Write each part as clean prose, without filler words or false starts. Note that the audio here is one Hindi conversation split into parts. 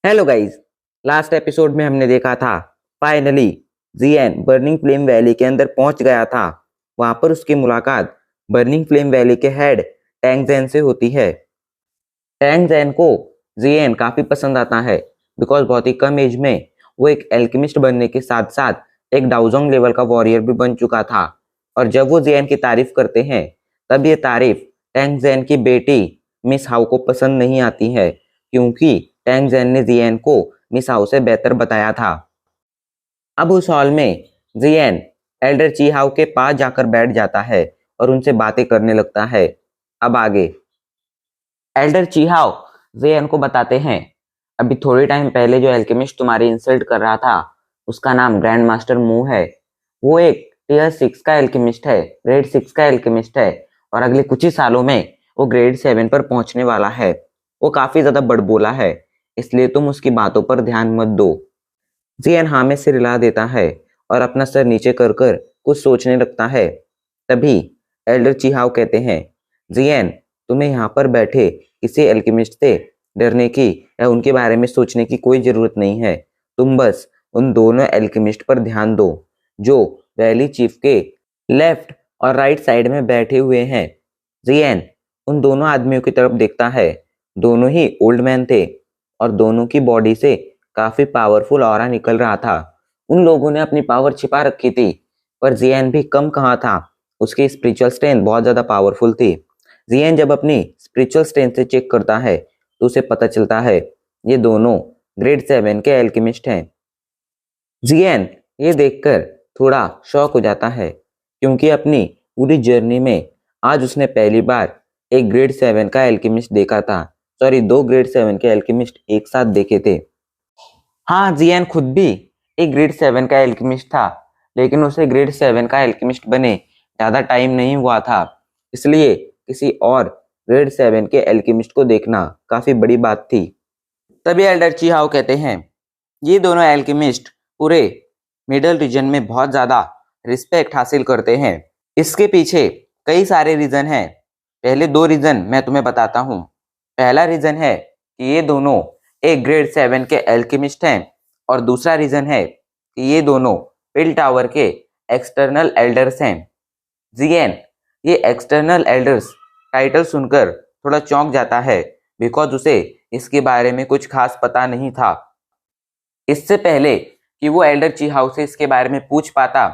Hello guys. लास्ट एपिसोड में हमने देखा था फाइनली जियन बर्निंग फ्लेम वैली के अंदर पहुंच गया था। वहां पर उसकी मुलाकात बर्निंग फ्लेम वैली के हेड टैंग जैन से होती है। टैंग जैन को जियन काफी पसंद आता है बिकॉज बहुत ही कम एज में वो एक एल्केमिस्ट बनने के साथ साथ एक डाउजोंग लेवल का वॉरियर भी बन चुका था। और जब वो जियन की तारीफ करते हैं तब ये तारीफ टैंग जैन की बेटी मिस हाउ को पसंद नहीं आती है, क्योंकि टैंग जैन ने जियन को मिस हाउ से बेहतर बताया था। अब उस हॉल में जियन एल्डर ची हाउ के पास जाकर बैठ जाता है और उनसे बातें करने लगता है। अब आगे एल्डर चीहाओ जेयन को बताते हैं, अभी थोड़े टाइम पहले जो एल्केमिस्ट तुम्हारी इंसल्ट कर रहा था उसका नाम ग्रैंड मास्टर मू है। वो एक टियर 6 का एल्केमिस्ट है, ग्रेड 6 का एल्केमिस्ट है, और अगले कुछ ही सालों में वो ग्रेड 7 पर पहुंचने वाला है। वो काफी ज्यादा बड़बोला है, इसलिए तुम उसकी बातों पर ध्यान मत दो। जियन हाँ में सिर हिला देता है और अपना सर नीचे कर कर कुछ सोचने लगता है। तभी एल्डर चीहाओ कहते हैं, जियन तुम्हें यहाँ पर बैठे किसी एल्केमिस्ट से डरने की या उनके बारे में सोचने की कोई जरूरत नहीं है। तुम बस उन दोनों एल्केमिस्ट पर ध्यान दो जो वैली चीफ के लेफ्ट और राइट साइड में बैठे हुए हैं। जियन उन दोनों आदमियों की तरफ देखता है। दोनों ही ओल्ड मैन थे और दोनों की बॉडी से काफी पावरफुल ऑरा निकल रहा था। उन लोगों ने अपनी पावर छिपा रखी थी, पर जियन भी कम कहाँ था, उसकी स्पिरिचुअल स्ट्रेंथ बहुत ज्यादा पावरफुल थी। जियन जब अपनी स्पिरिचुअल स्ट्रेंथ से चेक करता है तो उसे पता चलता है ये दोनों ग्रेड 7 के एल्केमिस्ट हैं। जियन ये देखकर थोड़ा शॉक हो जाता है, क्योंकि अपनी पूरी जर्नी में आज उसने पहली बार एक ग्रेड 7 का एल्केमिस्ट देखा था। सॉरी, दो ग्रेड 7 के एल्केमिस्ट एक साथ देखे थे। हाँ, जियन खुद भी एक ग्रेड 7 का एल्केमिस्ट था, लेकिन उसे ग्रेड 7 का एल्केमिस्ट बने ज्यादा टाइम नहीं हुआ था, इसलिए किसी और ग्रेड 7 के एल्केमिस्ट को देखना काफी बड़ी बात थी। तभी एल्डर चीहाओ कहते हैं, ये दोनों एल्केमिस्ट पूरे मिडल रीजन में बहुत ज्यादा रिस्पेक्ट हासिल करते हैं। इसके पीछे कई सारे रीजन हैं। पहले दो रीजन मैं तुम्हें बताता हूँ। पहला रीजन है कि ये दोनों एक ग्रेड 7 के एल्केमिस्ट हैं, और दूसरा रीजन है कि ये दोनों पिल टावर के एक्सटर्नल एल्डर्स हैं। जियन ये एक्सटर्नल एल्डर्स टाइटल सुनकर थोड़ा चौंक जाता है, बिकॉज उसे इसके बारे में कुछ खास पता नहीं था। इससे पहले कि वो एल्डर चीहाउ से इसके बारे में पूछ पाता,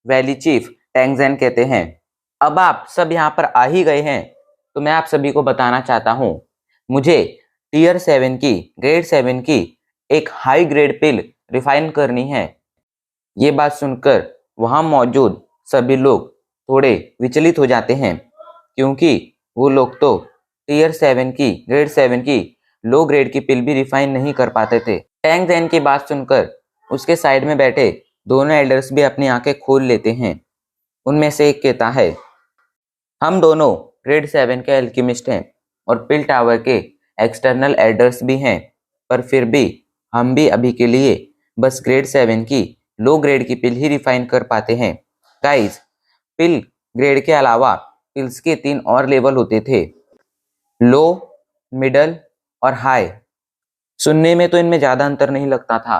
वैली चीफ टैंग जैन कहते हैं, अब आप सब यहाँ पर आ ही गए हैं तो मैं आप सभी को बताना चाहता हूँ, मुझे टियर 7 की ग्रेड 7 की एक हाई ग्रेड पिल रिफाइन करनी है। ये बात सुनकर वहां मौजूद सभी लोग थोड़े विचलित हो जाते हैं, क्योंकि वो लोग तो ग्रेड 7 की लो ग्रेड की पिल भी रिफाइन नहीं कर पाते थे। टैंग जैन की बात सुनकर उसके साइड में बैठे दोनों एल्डर्स भी अपनी आंखें खोल लेते हैं। उनमें से एक कहता है, हम दोनों ग्रेड 7 के एल्केमिस्ट हैं और पिल टावर के एक्सटर्नल एल्डर्स भी हैं, पर फिर भी हम भी अभी के लिए बस ग्रेड 7 की लो ग्रेड की पिल ही रिफाइन कर पाते हैं। गाइस, पिल ग्रेड के अलावा पिल्स के 3 और लेवल होते थे, लो, मिडल और हाई। सुनने में तो इनमें ज्यादा अंतर नहीं लगता था,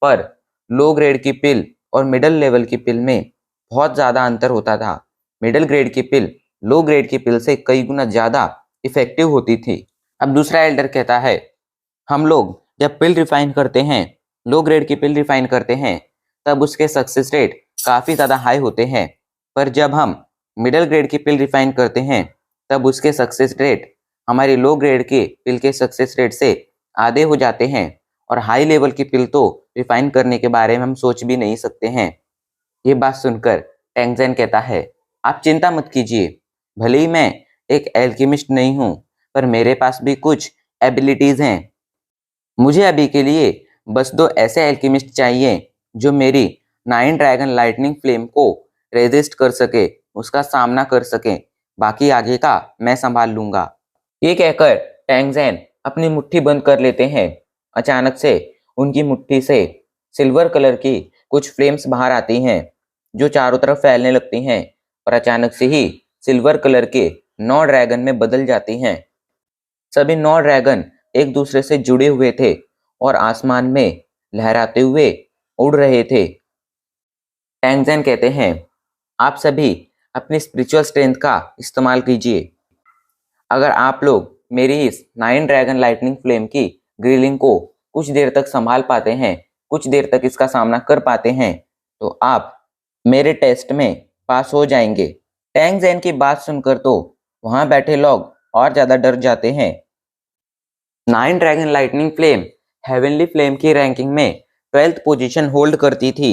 पर लो ग्रेड की पिल और मिडल लेवल की पिल में बहुत ज्यादा अंतर होता था। मिडल ग्रेड की पिल लो ग्रेड की पिल से कई गुना ज्यादा इफेक्टिव होती थी। अब दूसरा एल्डर कहता है, हम लोग जब पिल रिफाइन करते हैं, लो ग्रेड की पिल रिफाइन करते हैं, तब उसके सक्सेस रेट काफी ज्यादा हाई होते हैं, पर जब हम मिडिल ग्रेड की पिल रिफाइन करते हैं तब उसके सक्सेस रेट हमारी लो ग्रेड के पिल के सक्सेस रेट से आधे हो जाते हैं, और हाई लेवल की पिल तो रिफाइन करने के बारे में हम सोच भी नहीं सकते हैं। ये बात सुनकर टैंग जैन कहता है, आप चिंता मत कीजिए, भले ही मैं एक एल्केमिस्ट नहीं हूँ, पर मेरे पास भी कुछ एबिलिटीज हैं। मुझे अभी के लिए बस 2 ऐसे एल्केमिस्ट चाहिए जो मेरी 9 ड्रैगन लाइटनिंग फ्लेम को रेजिस्ट कर सके, उसका सामना कर सके। बाकी आगे का मैं संभाल लूंगा। ये कहकर टैंग जैन अपनी मुट्ठी बंद कर लेते हैं। अचानक से उनकी मुट्ठी से सिल्वर कलर की कुछ फ्लेम्स बाहर आती हैं, जो चारों तरफ फैलने लगती हैं, और अचानक से ही सिल्वर कलर के 9 ड्रैगन में बदल जाती हैं। सभी 9 ड्रैगन एक दूसरे से जुड़े हुए थे और आसमान में लहराते हुए उड़ रहे थे। टैंगजेन कहते हैं, आप सभी अपनी स्पिरिचुअल स्ट्रेंथ का इस्तेमाल कीजिए। अगर आप लोग मेरी इस 9 ड्रैगन लाइटनिंग फ्लेम की ग्रिलिंग को कुछ देर तक संभाल पाते हैं, कुछ देर तक इसका सामना कर पाते हैं, तो आप मेरे टेस्ट में पास हो जाएंगे। टैंगजेन की बात सुनकर तो वहां बैठे लोग और ज्यादा डर जाते हैं। 9 dragon lightning flame heavenly flame की रैंकिंग में 12th पोजीशन होल्ड करती थी।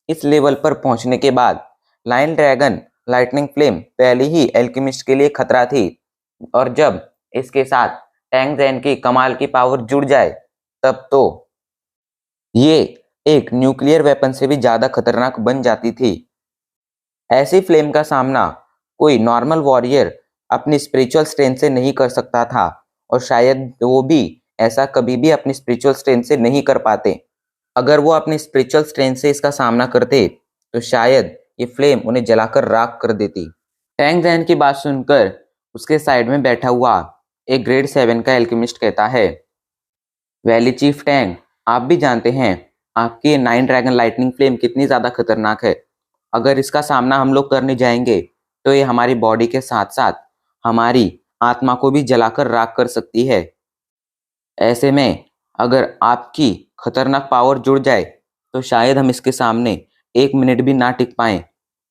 इस लेवल पर पहुंचने के बाद 9 ड्रैगन लाइटनिंग फ्लेम पहले ही एल्केमिस्ट के लिए खतरा थी, और जब इसके साथ टैंगजेन की कमाल की पावर जुड़ जाए तब तो ये एक न्यूक्लियर वेपन से भी ज्यादा खतरनाक बन जाती थी। ऐसी फ्लेम का सामना कोई नॉर्मल वॉरियर अपनी स्पिरिचुअल स्ट्रेंथ से नहीं कर सकता था, और शायद वो भी ऐसा कभी भी अपनी स्पिरिचुअल स्ट्रेंथ से नहीं कर पाते। अगर वो अपनी स्पिरिचुअल स्ट्रेंथ से इसका सामना करते तो शायद ये फ्लेम उन्हें जलाकर राख कर देती। टैंगजेन की बात सुनकर उसके साइड में बैठा हुआ एक ग्रेड 7 का एल्केमिस्ट कहता है, वैली चीफ टैंग, आप भी जानते हैं आपकी ये 9 ड्रैगन लाइटनिंग फ्लेम कितनी ज्यादा खतरनाक है। अगर इसका सामना हम लोग करने जाएंगे तो ये हमारी बॉडी के साथ साथ हमारी आत्मा को भी जलाकर राख कर सकती है। ऐसे में अगर आपकी खतरनाक पावर जुड़ जाए तो शायद हम इसके सामने 1 मिनट भी ना टिक पाए।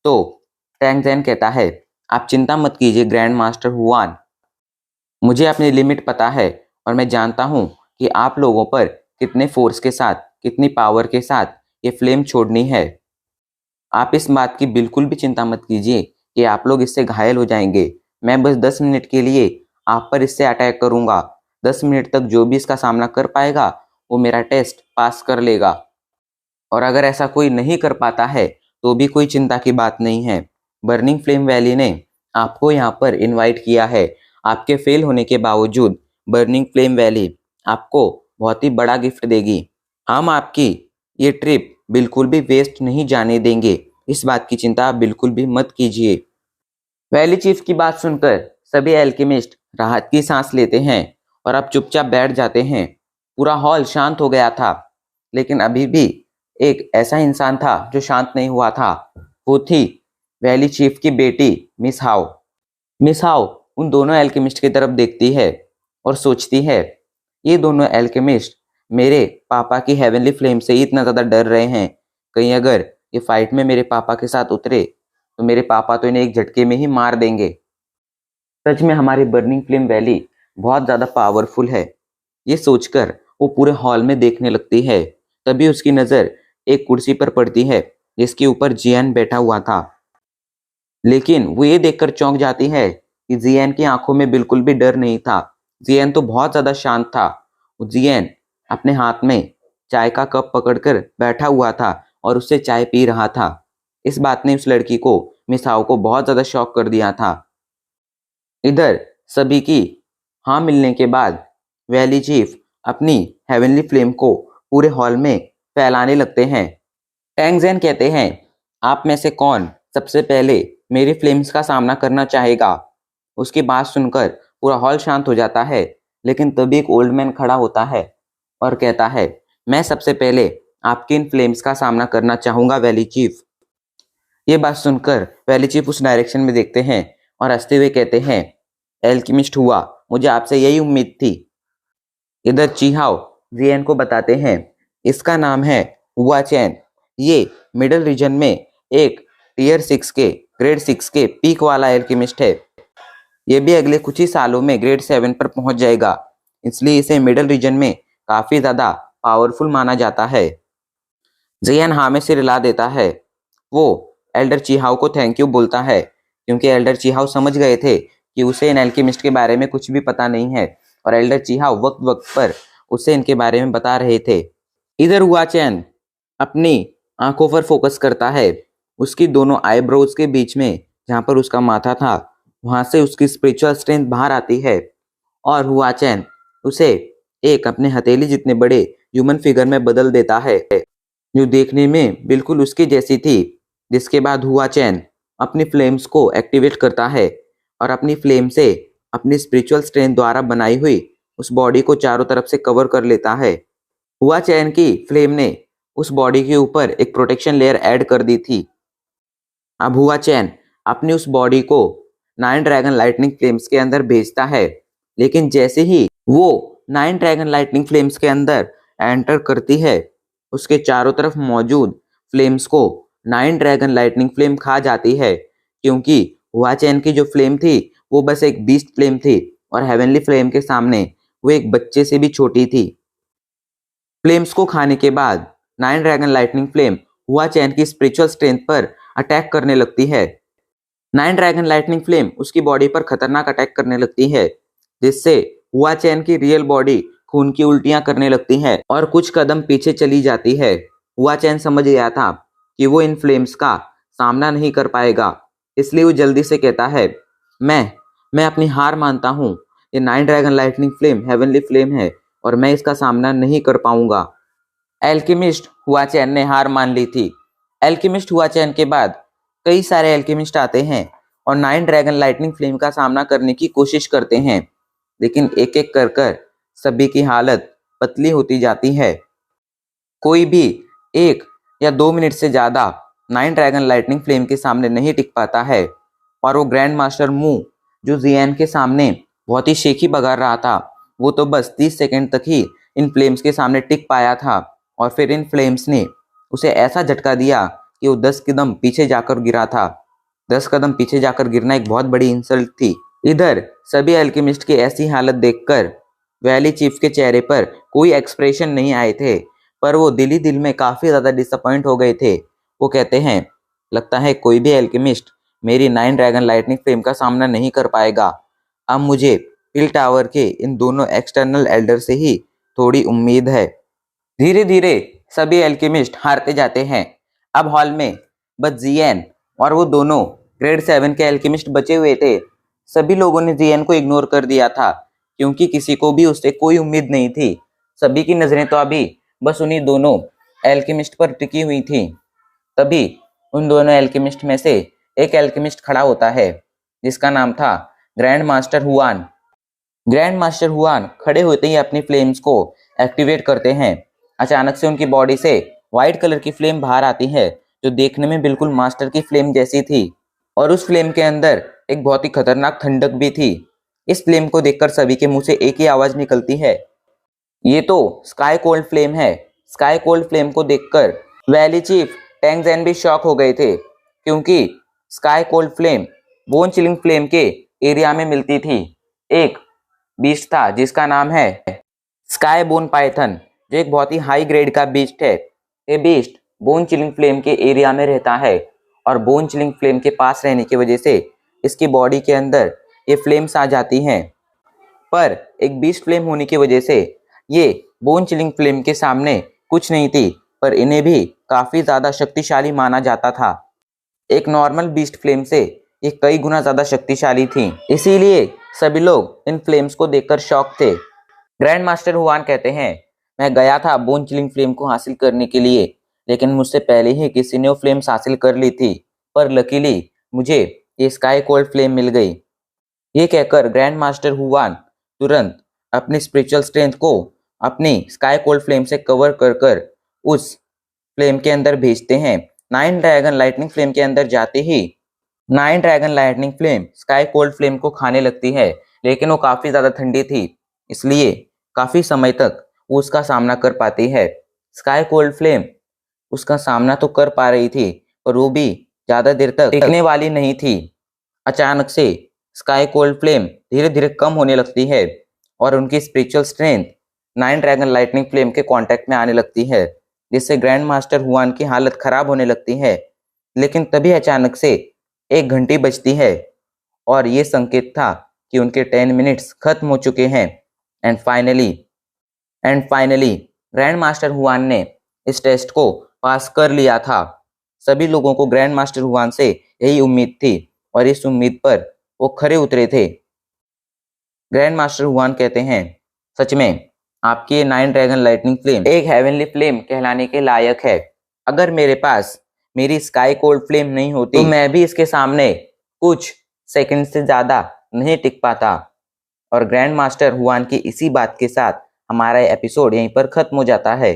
तो टैंगजेन कहता है, आप चिंता मत कीजिए ग्रैंड मास्टर हुआन, मुझे अपनी लिमिट पता है और मैं जानता हूँ कि आप लोगों पर कितने फोर्स के साथ, कितनी पावर के साथ ये फ्लेम छोड़नी है। आप इस बात की बिल्कुल भी चिंता मत कीजिए कि आप लोग इससे घायल हो जाएंगे। मैं बस 10 मिनट के लिए आप पर इससे अटैक करूंगा। 10 मिनट तक जो भी इसका सामना कर पाएगा वो मेरा टेस्ट पास कर लेगा, और अगर ऐसा कोई नहीं कर पाता है तो भी कोई चिंता की बात नहीं है। बर्निंग फ्लेम वैली ने आपको यहाँ पर इनवाइट किया है। आपके फेल होने के बावजूद बर्निंग फ्लेम वैली आपको बहुत ही बड़ा गिफ्ट देगी। हम आपकी ये ट्रिप बिल्कुल भी वेस्ट नहीं जाने देंगे, इस बात की चिंता आप बिल्कुल भी मत कीजिए। वैली चीफ की बात सुनकर सभी एल्केमिस्ट राहत की सांस लेते हैं और अब चुपचाप बैठ जाते हैं। पूरा हॉल शांत हो गया था, लेकिन अभी भी एक ऐसा इंसान था जो शांत नहीं हुआ था। वो थी वैली चीफ की बेटी मिस हाउ। मिस हाउ उन दोनों एल्केमिस्ट की तरफ देखती है और सोचती है, ये दोनों एल्केमिस्ट मेरे पापा की हेवनली फ्लेम से ही इतना ज़्यादा डर रहे हैं, कहीं अगर ये फाइट में मेरे पापा के साथ उतरे तो मेरे पापा तो इन्हें एक झटके में ही मार देंगे। सच में हमारी बर्निंग फ्लेम वैली बहुत ज़्यादा पावरफुल है। ये सोचकर वो पूरे हॉल में देखने लगती है। तभी उसकी नज़र एक कुर्सी पर पड़ती है जिसके ऊपर जियान बैठा हुआ था। लेकिन वो ये देखकर चौंक जाती है कि जियान की आंखों में बिल्कुल भी डर नहीं था। जियान तो बहुत ज़्यादा शांत था। जियान अपने हाथ में चाय का कप पकड़कर बैठा हुआ था और उससे चाय पी रहा था। इस बात ने उस लड़की को, मिस हाउ को, बहुत ज़्यादा शॉक कर दिया था। इधर सभी की हाँ मिलने के बाद वैली चीफ अपनी हेवनली फ्लेम को पूरे हॉल में फैलाने लगते हैं। टैंगजेन कहते हैं, आप में से कौन सबसे पहले मेरी फ्लेम्स का सामना करना चाहेगा? उसकी बात सुनकर पूरा हॉल शांत हो जाता है, लेकिन तभी एक ओल्ड मैन खड़ा होता है और कहता है, मैं सबसे पहले आपकी इन फ्लेम्स का सामना करना चाहूंगा वैली चीफ। ये बात सुनकर वैली चीफ उस डायरेक्शन में देखते हैं और हंसते हुए कहते हैं, एल्केमिस्ट हुआ, मुझे आपसे यही उम्मीद थी। इधर चीहाओ जियन को बताते हैं, इसका नाम है हुआ चैन। ये मिडल रीजन में एक टियर 6 के, ग्रेड 6 के पीक वाला एल्केमिस्ट है। ये भी अगले कुछ ही सालों में ग्रेड 7 पर पहुंच जाएगा, इसलिए इसे मिडल रीजन में काफी ज्यादा पावरफुल माना जाता है। जियन हाँ में सिर हिला देता है। वो एल्डर चीहाओ को थैंक यू बोलता है, क्योंकि एल्डर चीहाओ समझ गए थे कि उसे इन एल्केमिस्ट के बारे में कुछ भी पता नहीं है, और एल्डर चीहाओ वक्त वक्त पर उसे इनके बारे में बता रहे थे। इधर हुआ चैन अपनी आंखों पर फोकस करता है। उसकी दोनों आईब्रोज के बीच में जहाँ पर उसका माथा था, वहां से उसकी स्पिरिचुअल स्ट्रेंथ बाहर आती है, और हुआ चैन उसे एक अपने हथेली जितने बड़े ह्यूमन फिगर में बदल देता है, जो देखने में बिल्कुल उसकी जैसी थी। जिसके बाद हुआ चैन अपनी फ्लेम्स को एक्टिवेट करता है और अपनी फ्लेम से अपनी स्पिरिचुअल स्ट्रेंथ द्वारा बनाई हुई उस बॉडी को चारों तरफ से कवर कर लेता है। हुआ चैन की फ्लेम ने उस बॉडी के ऊपर एक प्रोटेक्शन लेयर ऐड कर दी थी। अब हुआ चैन अपनी उस बॉडी को 9 ड्रैगन लाइटनिंग फ्लेम्स के अंदर भेजता है, लेकिन जैसे ही वो 9 ड्रैगन लाइटनिंग फ्लेम्स के अंदर एंटर करती है, उसके चारों तरफ मौजूद फ्लेम्स को 9 ड्रैगन लाइटनिंग फ्लेम खा जाती है, क्योंकि हुआ चैन की जो फ्लेम थी वो बस एक बीस्ट फ्लेम थी और हेवनली फ्लेम के सामने वो एक बच्चे से भी छोटी थी। फ्लेम्स को खाने के बाद 9 ड्रैगन लाइटनिंग फ्लेम हुआ चैन की स्पिरिचुअल स्ट्रेंथ पर अटैक करने लगती है। 9 ड्रैगन लाइटनिंग फ्लेम उसकी बॉडी पर खतरनाक अटैक करने लगती है, जिससे हुआ चैन की रियल बॉडी खून की उल्टियां करने लगती है और कुछ कदम पीछे चली जाती है। हुआ चैन समझ गया था कि वो इन फ्लेम्स का सामना नहीं कर पाएगा, इसलिए वो जल्दी से कहता है, मैं अपनी हार मानता हूँ। ये 9 dragon lightning flame heavenly flame है और मैं इसका सामना नहीं कर पाऊंगा। एल्केमिस्ट हुआ चैन ने हार मान ली थी। एल्केमिस्ट हुआ चैन के बाद कई सारे एल्केमिस्ट आते हैं और 9 ड्रैगन लाइटनिंग फ्लेम का सामना करने की कोशिश करते हैं, लेकिन एक एक कर सभी की हालत पतली होती जाती है। कोई भी 1 या 2 मिनट से ज़्यादा 9 ड्रैगन लाइटनिंग फ्लेम के सामने नहीं टिक पाता है और वो ग्रैंड मास्टर मू जो जियान के सामने बहुत ही शेखी बगा रहा था, वो तो बस 30 सेकंड तक ही इन फ्लेम्स के सामने टिक पाया था और फिर इन फ्लेम्स ने उसे ऐसा झटका दिया कि वो 10 कदम पीछे जाकर गिरा था। 10 कदम पीछे जाकर गिरना एक बहुत बड़ी इंसल्ट थी। इधर सभी अल्केमिस्ट की ऐसी हालत देखकर वैली चीफ के चेहरे पर कोई एक्सप्रेशन नहीं आए थे, पर वो दिल ही दिल में काफ़ी ज़्यादा डिसअपॉइंट हो गए थे। वो कहते हैं, लगता है कोई भी एल्केमिस्ट मेरी 9 ड्रैगन लाइटनिंग फ्लेम का सामना नहीं कर पाएगा। अब मुझे पिल टावर के इन दोनों एक्सटर्नल एल्डर से ही थोड़ी उम्मीद है। धीरे धीरे सभी एल्केमिस्ट हारते जाते हैं। अब हॉल में बस जियन और वो दोनों ग्रेड 7 के एल्केमिस्ट बचे हुए थे। सभी लोगों ने जियन को इग्नोर कर दिया था, क्योंकि किसी को भी उससे कोई उम्मीद नहीं थी। सभी की नजरें तो अभी बस उन्हीं दोनों एल्केमिस्ट पर टिकी हुई थी। तभी उन दोनों एल्केमिस्ट में से एक एल्केमिस्ट खड़ा होता है, जिसका नाम था grand master Hwan. Grand master Hwan खड़े होते ही अपनी फ्लेम्स को एक्टिवेट करते हैं। अचानक से उनकी बॉडी से व्हाइट कलर की फ्लेम बाहर आती है, जो देखने में बिल्कुल मास्टर की फ्लेम जैसी थी और उस फ्लेम के अंदर एक बहुत ही खतरनाक ठंडक भी थी। इस फ्लेम को देखकर सभी के मुंह से एक ही आवाज निकलती है, ये तो स्काई कोल्ड फ्लेम है। स्काई कोल्ड फ्लेम को देखकर वैली चीफ टैंग जैन भी शॉक हो गए थे, क्योंकि sky cold flame bone chilling flame के एरिया में मिलती थी। एक बीस्ट था जिसका नाम है स्काई बोन पाइथन, जो एक बहुत ही हाई ग्रेड का बीस्ट है। ये बीस्ट बोन चिलिंग फ्लेम के एरिया में रहता है और बोन चिलिंग फ्लेम के पास रहने की वजह से इसकी बॉडी के अंदर ये फ्लेम्स आ जाती हैं। पर एक बीस्ट फ्लेम होने की वजह से ये बोन चिलिंग फ्लेम के सामने कुछ नहीं थी, पर इन्हें भी काफ़ी ज़्यादा शक्तिशाली माना जाता था। एक नॉर्मल बीस्ट फ्लेम से ये कई गुना ज़्यादा शक्तिशाली थी, इसीलिए सभी लोग इन फ्लेम्स को देखकर शॉक थे। ग्रैंड मास्टर हुआन कहते हैं, मैं गया था बोन चिलिंग फ्लेम को हासिल करने के लिए, लेकिन मुझसे पहले ही किसी ने वो फ्लेम्स हासिल कर ली थी, पर लकीली मुझे ये स्काई कोल्ड फ्लेम मिल गई। ये कहकर ग्रैंड मास्टर हुआन तुरंत अपनी स्पिरिचुअल स्ट्रेंथ को अपनी स्काई कोल्ड फ्लेम से कवर कर उस फ्लेम के अंदर भेजते हैं। 9 ड्रैगन लाइटनिंग फ्लेम के अंदर जाते ही 9 dragon lightning flame sky cold flame को खाने लगती है, लेकिन वो काफ़ी ज़्यादा ठंडी थी, इसलिए काफ़ी समय तक वो उसका सामना कर पाती है। स्काई कोल्ड फ्लेम उसका सामना तो कर पा रही थी, पर वो भी ज़्यादा देर तक टिकने वाली नहीं थी। अचानक से स्काई कोल्ड फ्लेम धीरे धीरे कम होने लगती है और उनकी spiritual strength 9 dragon lightning flame के कांटेक्ट में आने लगती है, जिससे ग्रैंड मास्टर हुआन की हालत खराब होने लगती है। लेकिन तभी अचानक से एक घंटी बजती है और ये संकेत था कि उनके 10 मिनट्स खत्म हो चुके हैं। And finally grand master Hwan ने इस टेस्ट को पास कर लिया था। सभी लोगों को ग्रैंड मास्टर हुआन से यही उम्मीद थी और इस उम्मीद पर वो खरे उतरे थे। ग्रैंड मास्टर हुआन कहते हैं, सच में आपकी ये 9 ड्रैगन लाइटनिंग फ्लेम एक हेवनली फ्लेम कहलाने के लायक है। अगर मेरे पास मेरी स्काई कोल्ड फ्लेम नहीं होती तो मैं भी इसके सामने कुछ सेकंड से ज़्यादा नहीं टिक पाता। और ग्रैंड मास्टर हुआन की इसी बात के साथ हमारा एपिसोड यहीं पर खत्म हो जाता है।